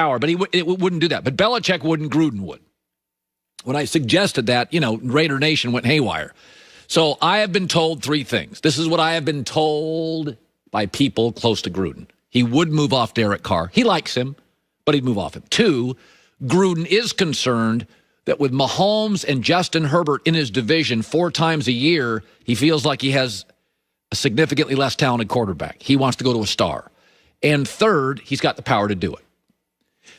power, but it wouldn't do that. But Belichick wouldn't, Gruden would. When I suggested that, Raider Nation went haywire. So I have been told three things. This is what I have been told by people close to Gruden. He would move off Derek Carr. He likes him, but he'd move off him. 2, Gruden is concerned that with Mahomes and Justin Herbert in his division 4 times a year, he feels like he has a significantly less talented quarterback. He wants to go to a star. And 3rd, he's got the power to do it.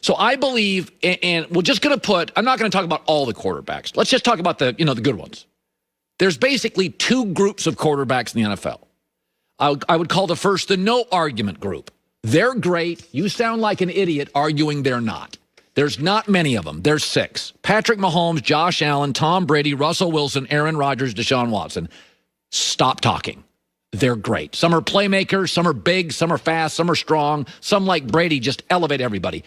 So I believe, and we're just going to I'm not going to talk about all the quarterbacks. Let's just talk about the good ones. There's basically 2 groups of quarterbacks in the NFL. I would call the first the no argument group. They're great. You sound like an idiot arguing they're not. There's not many of them. There's 6. Patrick Mahomes, Josh Allen, Tom Brady, Russell Wilson, Aaron Rodgers, Deshaun Watson. Stop talking. They're great. Some are playmakers, some are big, some are fast, some are strong. Some, like Brady, just elevate everybody.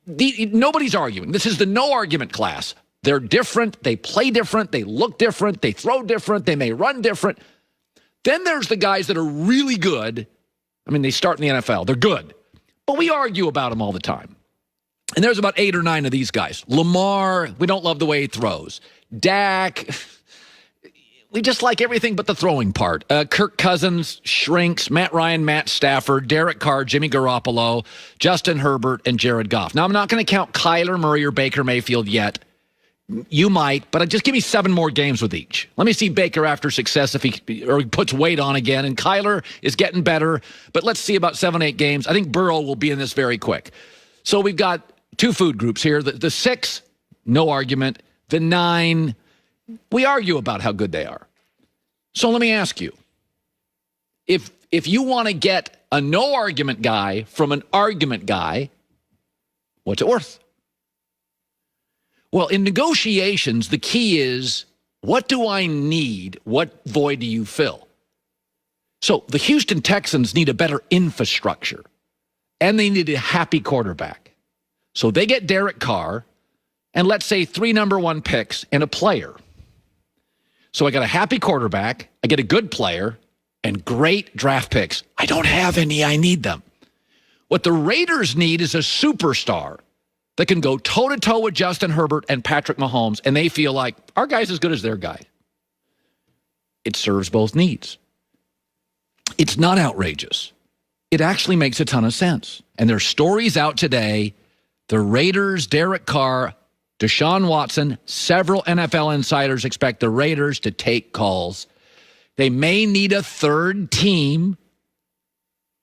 Nobody's arguing. This is the no argument class. They're different. They play different. They look different. They throw different. They may run different. Then there's the guys that are really good. I mean, they start in the NFL. They're good. But we argue about them all the time. And there's about 8 or 9 of these guys. Lamar, we don't love the way he throws. Dak, we just like everything but the throwing part. Kirk Cousins shrinks. Matt Ryan, Matt Stafford, Derek Carr, Jimmy Garoppolo, Justin Herbert, and Jared Goff. Now, I'm not going to count Kyler Murray or Baker Mayfield yet. You might, but just give me 7 more games with each. Let me see Baker after success if he puts weight on again. And Kyler is getting better, but let's see about 7, 8 games. I think Burrow will be in this very quick. So we've got 2 food groups here. The 6, no argument. The 9, we argue about how good they are. So let me ask you, if you want to get a no argument guy from an argument guy, what's it worth? Well, in negotiations, the key is, what do I need? What void do you fill? So the Houston Texans need a better infrastructure, and they need a happy quarterback. So they get Derek Carr, and let's say 3 number 1 picks and a player. So I got a happy quarterback, I get a good player, and great draft picks. I don't have any, I need them. What the Raiders need is a superstar that can go toe-to-toe with Justin Herbert and Patrick Mahomes, and they feel like, our guy's as good as their guy. It serves both needs. It's not outrageous. It actually makes a ton of sense. And there's stories out today, the Raiders, Derek Carr, Deshaun Watson, several NFL insiders expect the Raiders to take calls. They may need a 3rd team.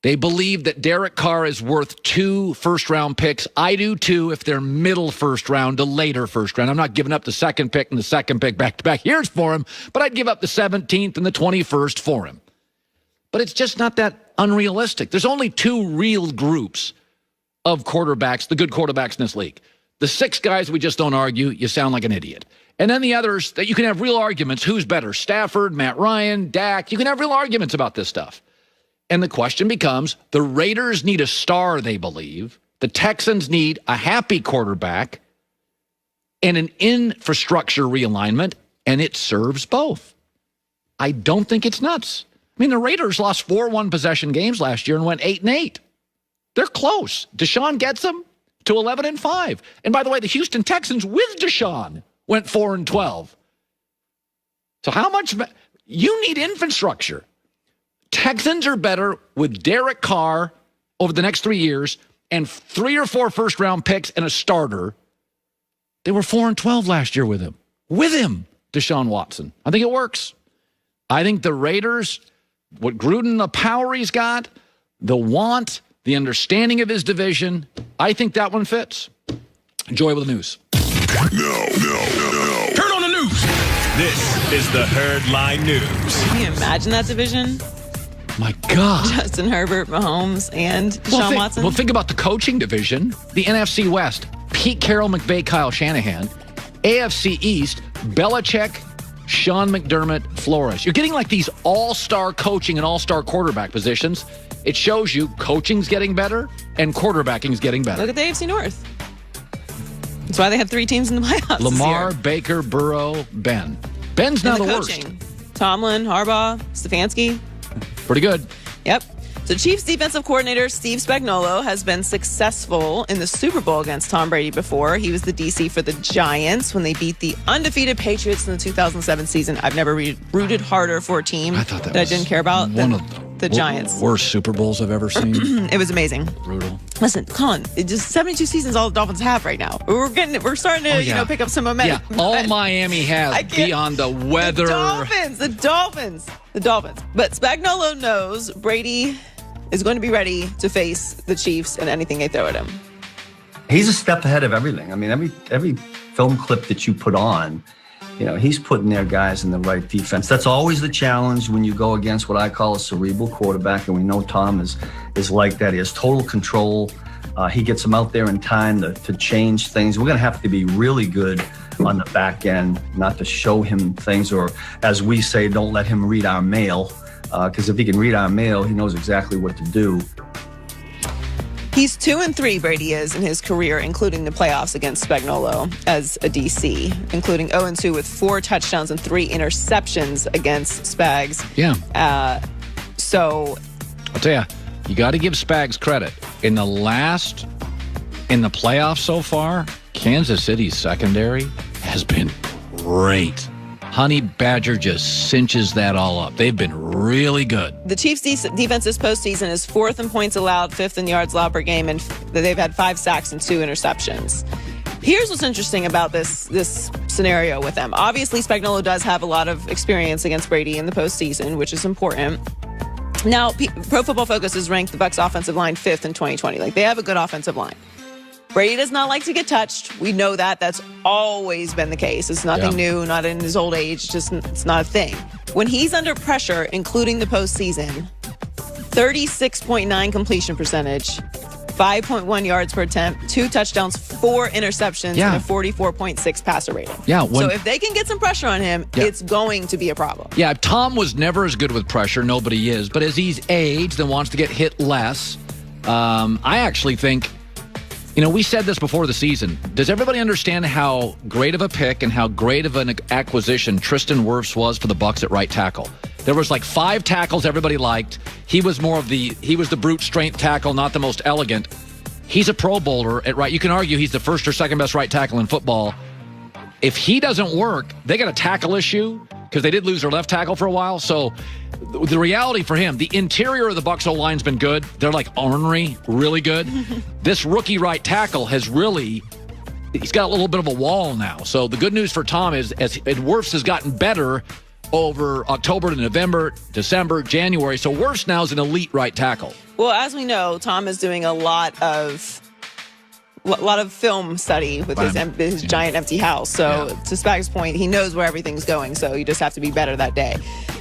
They believe that Derek Carr is worth 2 first-round picks. I do, too, if they're middle first round to later first round. I'm not giving up the 2nd pick and the 2nd pick back-to-back years for him, but I'd give up the 17th and the 21st for him. But it's just not that unrealistic. There's only 2 real groups of quarterbacks, the good quarterbacks in this league. The 6 guys we just don't argue, you sound like an idiot. And then the others that you can have real arguments. Who's better? Stafford, Matt Ryan, Dak. You can have real arguments about this stuff. And the question becomes, the Raiders need a star, they believe. The Texans need a happy quarterback and an infrastructure realignment, and it serves both. I don't think it's nuts. I mean, the Raiders lost 4 one-possession games last year and went 8-8. They're close. Deshaun gets them to 11-5. And by the way, the Houston Texans with Deshaun went 4-12. So how much? You need infrastructure. Texans are better with Derek Carr over the next 3 years and 3 or 4 first-round picks and a starter. They were 4-12 last year with him. With him, Deshaun Watson. I think it works. I think the Raiders, what Gruden, the power he's got, the want, the understanding of his division, I think that one fits. Enjoy with the news. No. Turn on the news. This is the Herd Line News. Can you imagine that division? My God. Justin Herbert, Mahomes, and Deshaun Watson. Well, think about the coaching division. The NFC West, Pete Carroll, McVay, Kyle Shanahan. AFC East, Belichick, Sean McDermott, Flores. You're getting like these all-star coaching and all-star quarterback positions. It shows you coaching's getting better and quarterbacking's getting better. Look at the AFC North. That's why they have 3 teams in the playoffs. Lamar, Baker, Burrow, Ben. Ben's now the worst. Tomlin, Harbaugh, Stefanski. Pretty good. Yep. So Chiefs defensive coordinator Steve Spagnuolo has been successful in the Super Bowl against Tom Brady before. He was the DC for the Giants when they beat the undefeated Patriots in the 2007 season. I've never rooted harder for a team that I didn't care about than the Giants. Worst Super Bowls I've ever seen. It was amazing. Brutal. Listen, Colin, it's just 72 seasons all the Dolphins have right now. We're starting to pick up some momentum. Yeah, all Miami has beyond the weather. The Dolphins. But Spagnuolo knows Brady is going to be ready to face the Chiefs and anything they throw at him. He's a step ahead of everything. I mean, every film clip that you put on, he's putting their guys in the right defense. That's always the challenge when you go against what I call a cerebral quarterback, and we know Tom is like that. He has total control. He gets them out there in time to change things. We're going to have to be really good on the back end, not to show him things, or as we say, don't let him read our mail, because if he can read our mail, he knows exactly what to do. He's 2-3, Brady is, in his career, including the playoffs against Spagnuolo as a DC, including 0-2 with 4 touchdowns and 3 interceptions against Spags. Yeah. So I'll tell you, you got to give Spags credit. In the playoffs so far, Kansas City's secondary has been great. Honey Badger just cinches that all up. They've been really good. The Chiefs' defense this postseason is 4th in points allowed, 5th in yards allowed per game, and they've had 5 sacks and 2 interceptions. Here's what's interesting about this scenario with them. Obviously, Spagnuolo does have a lot of experience against Brady in the postseason, which is important. Now, Pro Football Focus has ranked the Bucs offensive line 5th in 2020. They have a good offensive line. Brady does not like to get touched. We know that. That's always been the case. It's nothing new, not in his old age. It's not a thing. When he's under pressure, including the postseason, 36.9 completion percentage, 5.1 yards per attempt, 2 touchdowns, 4 interceptions, and a 44.6 passer rating. So if they can get some pressure on him, it's going to be a problem. Yeah, Tom was never as good with pressure. Nobody is. But as he's aged and wants to get hit less, I actually think, we said this before the season. Does everybody understand how great of a pick and how great of an acquisition Tristan Wirfs was for the Bucs at right tackle? There was like 5 tackles everybody liked. He was the brute strength tackle, not the most elegant. He's a Pro Bowler at right. You can argue he's the first or second best right tackle in football. If he doesn't work, they got a tackle issue because they did lose their left tackle for a while. So the reality for him, the interior of the Bucs O-line's been good. They're like ornery, really good. This rookie right tackle he's got a little bit of a wall now. So the good news for Tom is as Wirfs has gotten better over October to November, December, January. So Wirfs now is an elite right tackle. Well, as we know, Tom is doing a lot of film study with his giant empty house. So to Spag's point, he knows where everything's going. So you just have to be better that day.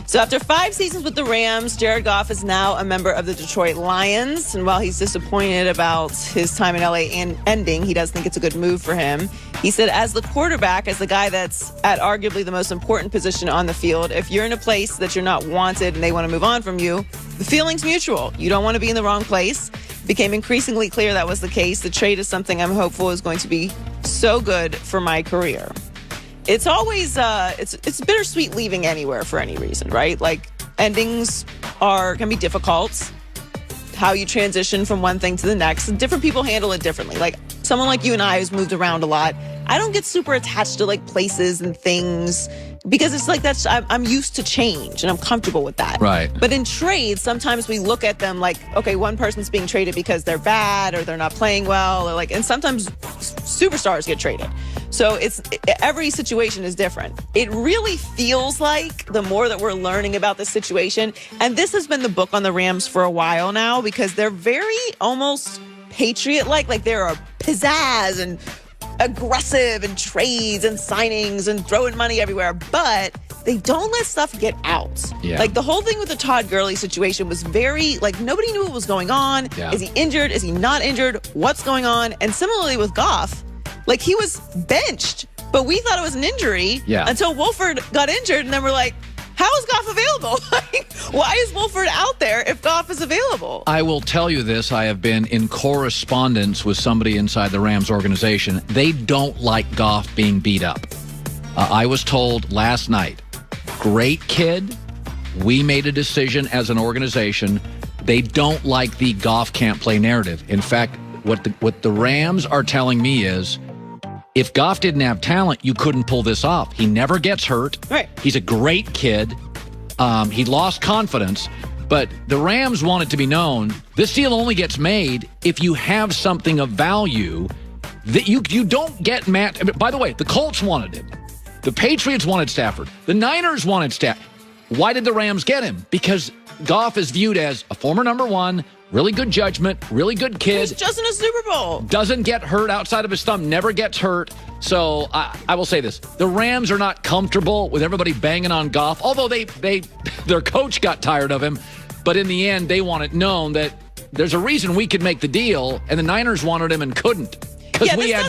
So after 5 seasons with the Rams, Jared Goff is now a member of the Detroit Lions. And while he's disappointed about his time in LA ending, he does think it's a good move for him. He said, as the quarterback, as the guy that's at arguably the most important position on the field, if you're in a place that you're not wanted and they want to move on from you, the feeling's mutual. You don't want to be in the wrong place. It became increasingly clear that was the case. The trade is something I'm hopeful is going to be so good for my career. It's always it's bittersweet leaving anywhere for any reason, right? Like endings can be difficult. How you transition from one thing to the next. Different people handle it differently. Like someone like you and I who's moved around a lot, I don't get super attached to like places and things because it's like I'm used to change and I'm comfortable with that. Right. But in trades, sometimes we look at them like, okay, one person's being traded because they're bad or they're not playing well, or and sometimes superstars get traded. So every situation is different. It really feels like the more that we're learning about this situation, and this has been the book on the Rams for a while now because they're very almost Patriot-like, like they're a pizzazz and aggressive and trades and signings and throwing money everywhere, but they don't let stuff get out. Yeah. Like the whole thing with the Todd Gurley situation was very, nobody knew what was going on. Yeah. Is he injured? Is he not injured? What's going on? And similarly with Goff, he was benched, but we thought it was an injury until Wolford got injured, and then we're like, how is Goff available? Why is Wolford out there if Goff is available? I will tell you this. I have been in correspondence with somebody inside the Rams organization. They don't like Goff being beat up. I was told last night, great kid. We made a decision as an organization. They don't like the Goff can't play narrative. In fact, what the Rams are telling me is, if Goff didn't have talent, you couldn't pull this off. He never gets hurt. Right. He's a great kid. He lost confidence. But the Rams want it to be known, this deal only gets made if you have something of value that you don't get Matt. By the way, the Colts wanted him. The Patriots wanted Stafford. The Niners wanted Stafford. Why did the Rams get him? Because Goff is viewed as a former number one, really good judgment, really good kid. He's just in a Super Bowl. Doesn't get hurt outside of his thumb, never gets hurt. So I will say this. The Rams are not comfortable with everybody banging on Goff, although their coach got tired of him. But in the end, they want it known that there's a reason we could make the deal, and the Niners wanted him and couldn't because we had